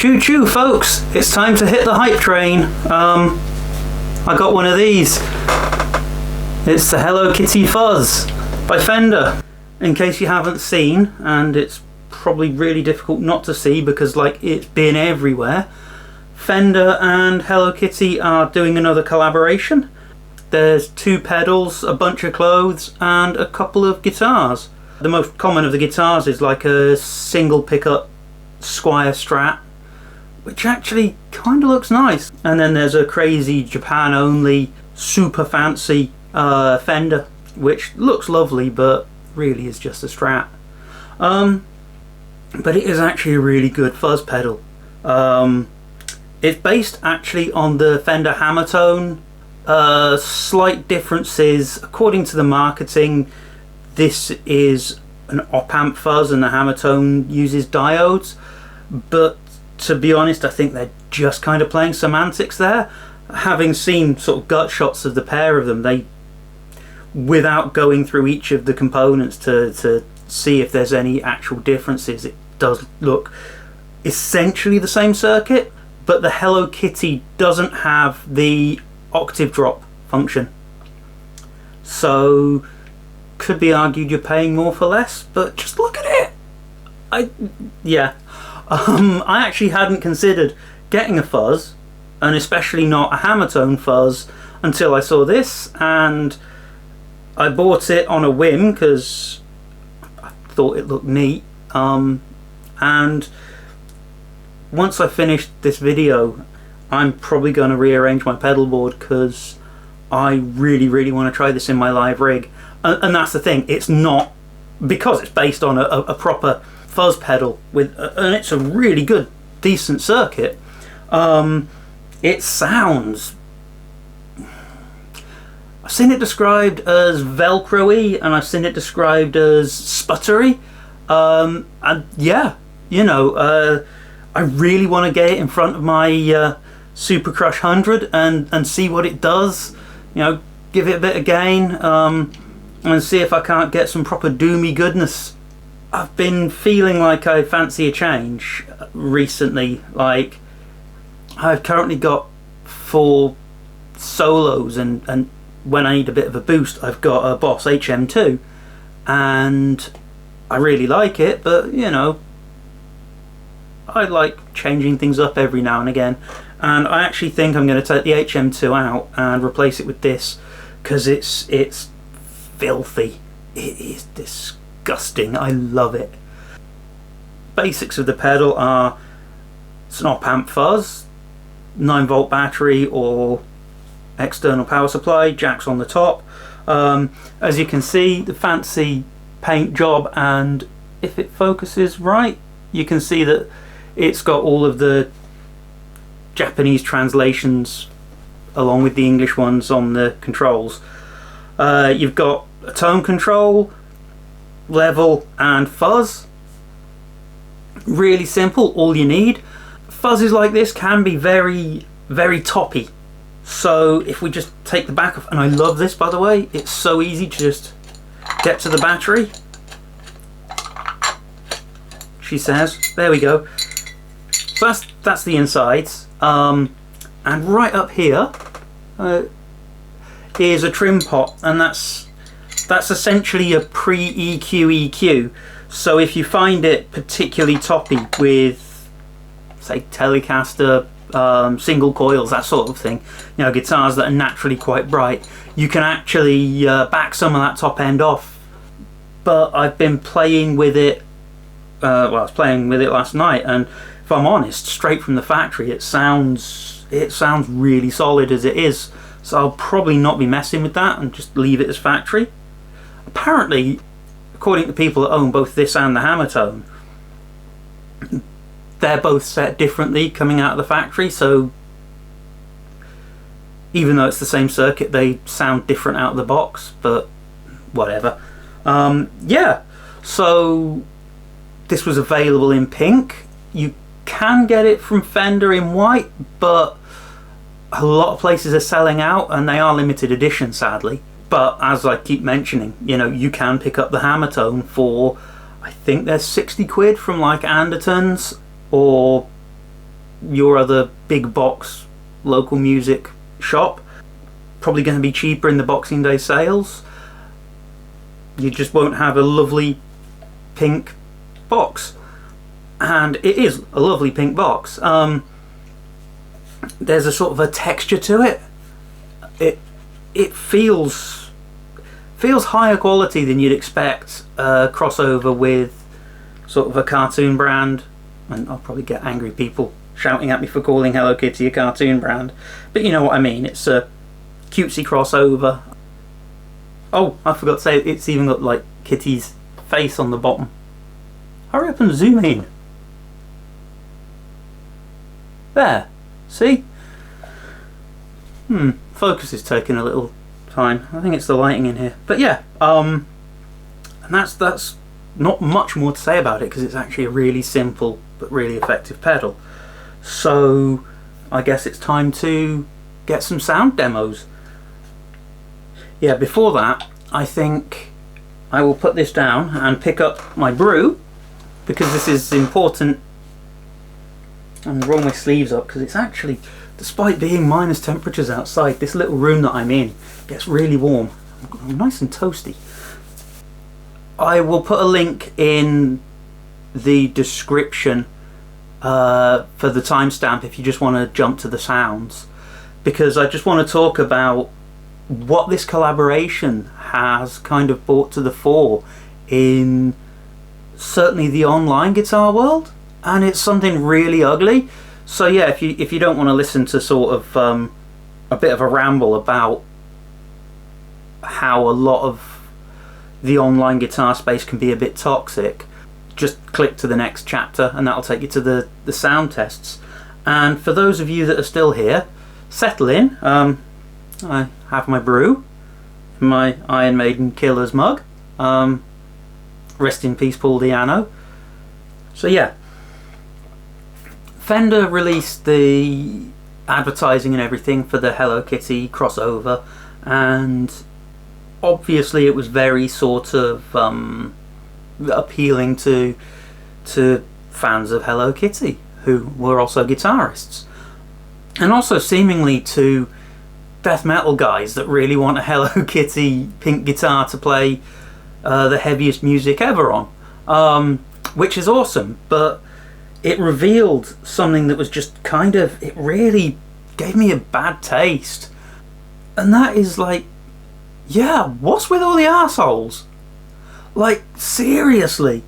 Choo choo folks, it's time to hit the hype train. I got one of these. It's the Hello Kitty Fuzz by Fender. In case you haven't seen, and it's probably really difficult not to see because like it's been everywhere, Fender and Hello Kitty are doing another collaboration. There's 2 pedals, a bunch of clothes and a couple of guitars. The most common of the guitars is like a single pickup Squire Strat, which actually kind of looks nice. And then there's a crazy Japan only super fancy Fender, which looks lovely but really is just a Strat. But it is actually a really good fuzz pedal. It's based actually on the Fender Hammertone. Slight differences according to the marketing. This is an op-amp fuzz and the Hammertone uses diodes, but to be honest I think they're just kind of playing semantics there. Having seen sort of gut shots of the pair of them, they, without going through each of the components to see if there's any actual differences, it does look essentially the same circuit, but the Hello Kitty doesn't have the octave drop function, so could be argued you're paying more for less, but just look at it. I actually hadn't considered getting a fuzz, and especially not a Hammertone fuzz, until I saw this, and I bought it on a whim because I thought it looked neat. And once I finished this video, I'm probably going to rearrange my pedal board because I really want to try this in my live rig. And that's the thing, it's not, because it's based on a proper fuzz pedal with, and it's a really good decent circuit, it sounds, I've seen it described as velcro-y and I've seen it described as sputtery, and yeah, you know, I really want to get it in front of my Super Crush 100 and see what it does, you know, give it a bit of gain, and see if I can't get some proper doomy goodness. I've been feeling like I fancy a change recently. Like, I've currently got 4 solos, and when I need a bit of a boost I've got a Boss HM2, and I really like it, but you know, I like changing things up every now and again, and I actually think I'm going to take the HM2 out and replace it with this, because it's filthy. It is disgusting. I love it. Basics of the pedal are, it's an op-amp fuzz, 9-volt battery or external power supply, jacks on the top. As you can see, the fancy paint job, and if it focuses right, you can see that it's got all of the Japanese translations along with the English ones on the controls. You've got a tone control, level and fuzz. Really simple, all you need. Fuzzes like this can be very toppy, so if we just take the back off, and I love this by the way, it's so easy to just get to the battery, she says. There we go. So that's the insides, and right up here is a trim pot, and that's essentially a pre-EQ EQ. So if you find it particularly toppy with, say, Telecaster, single coils, that sort of thing, you know, guitars that are naturally quite bright, you can actually back some of that top end off. But I've been playing with it, well, I was playing with it last night, and if I'm honest, straight from the factory, it sounds really solid as it is. So I'll probably not be messing with that and just leave it as factory. Apparently, according to people that own both this and the Hammertone, they're both set differently coming out of the factory, so even though it's the same circuit, they sound different out of the box, but whatever. Yeah, so this was available in pink. You can get it from Fender in white, but a lot of places are selling out and they are limited edition, sadly. But as I keep mentioning, you know, you can pick up the Hammertone for, I think they're 60 quid from like Anderton's, or your other big box local music shop. Probably going to be cheaper in the Boxing Day sales. You just won't have a lovely pink box, and it is a lovely pink box. There's a sort of a texture to it. It feels higher quality than you'd expect a crossover with sort of a cartoon brand. And I'll probably get angry people shouting at me for calling Hello Kitty a cartoon brand, but you know what I mean. It's a cutesy crossover. Oh, I forgot to say, it's even got like Kitty's face on the bottom. Hurry up and zoom in. There. See? Focus is taking a little time. I think it's the lighting in here. But yeah, and that's not much more to say about it, because it's actually a really simple but really effective pedal. So I guess it's time to get some sound demos. Yeah, before that, I think I will put this down and pick up my brew, because this is important. And roll my sleeves up, because it's actually, despite being minus temperatures outside, this little room that I'm in gets really warm. I'm nice and toasty. I will put a link in the description for the timestamp if you just want to jump to the sounds, because I just want to talk about what this collaboration has kind of brought to the fore in certainly the online guitar world, and it's something really ugly. So yeah, if you don't want to listen to sort of a bit of a ramble about how a lot of the online guitar space can be a bit toxic, just click to the next chapter and that'll take you to the sound tests. And for those of you that are still here, settle in. I have my brew in my Iron Maiden Killers mug. Rest in peace, Paul Di'Anno. So yeah, Fender released the advertising and everything for the Hello Kitty crossover, and obviously it was very sort of appealing to fans of Hello Kitty who were also guitarists, and also seemingly to death metal guys that really want a Hello Kitty pink guitar to play the heaviest music ever on, which is awesome. But it revealed something that was just kind of, it really gave me a bad taste, and that is like, yeah, what's with all the assholes? Like, seriously,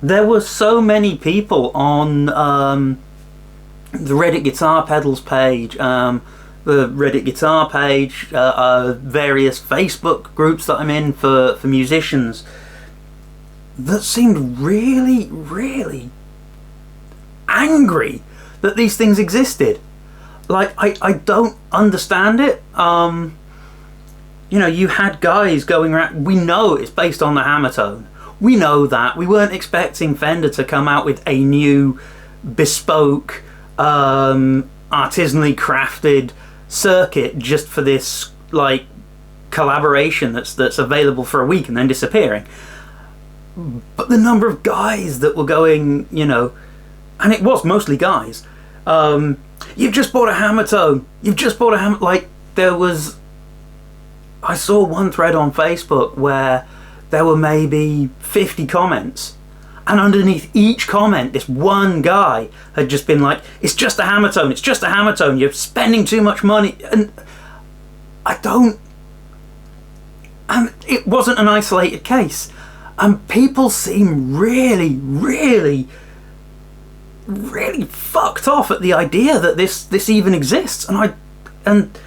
there were so many people on the Reddit Guitar Pedals page, the Reddit Guitar page, various Facebook groups that I'm in for musicians, that seemed really, really angry that these things existed. Like, I don't understand it. You know, you had guys going around, we know it's based on the Hammertone. We know that. We weren't expecting Fender to come out with a new bespoke, artisanally crafted circuit just for this, like, collaboration that's available for a week and then disappearing. But the number of guys that were going, you know, and it was mostly guys, you've just bought a Hammertone, you've just bought a Hammer, like, there was, I saw one thread on Facebook where there were maybe 50 comments, and underneath each comment this one guy had just been like, it's just a Hammertone, it's just a Hammertone, you're spending too much money. And and it wasn't an isolated case, and people seem really, really, really fucked off at the idea that this even exists. And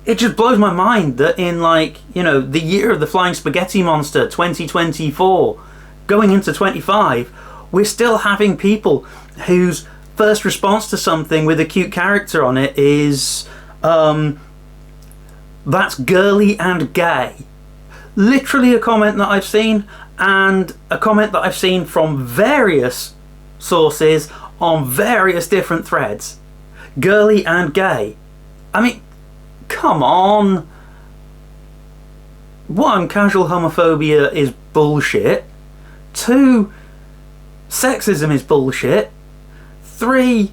it just blows my mind that in, like, you know, the year of the Flying Spaghetti Monster, 2024, going into 25, we're still having people whose first response to something with a cute character on it is, that's girly and gay. Literally a comment that I've seen, and a comment that I've seen from various sources on various different threads. Girly and gay. I mean, come on. One, casual homophobia is bullshit. Two, sexism is bullshit. Three,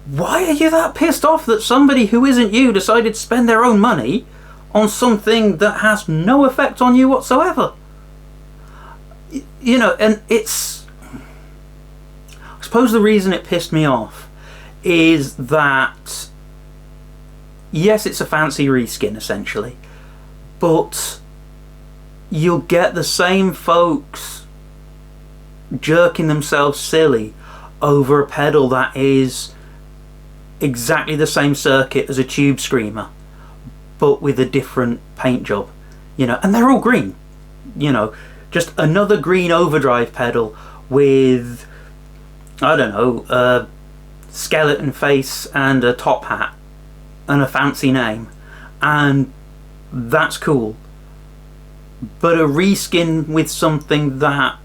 why are you that pissed off that somebody who isn't you decided to spend their own money on something that has no effect on you whatsoever? You know, and it's... I suppose the reason it pissed me off is that, yes, it's a fancy reskin essentially, but you'll get the same folks jerking themselves silly over a pedal that is exactly the same circuit as a Tube Screamer, but with a different paint job, you know, and they're all green, you know, just another green overdrive pedal with, I don't know, a skeleton face and a top hat and a fancy name, and that's cool. But a reskin with something that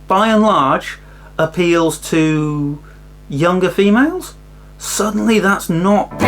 by and large appeals to younger females, suddenly that's not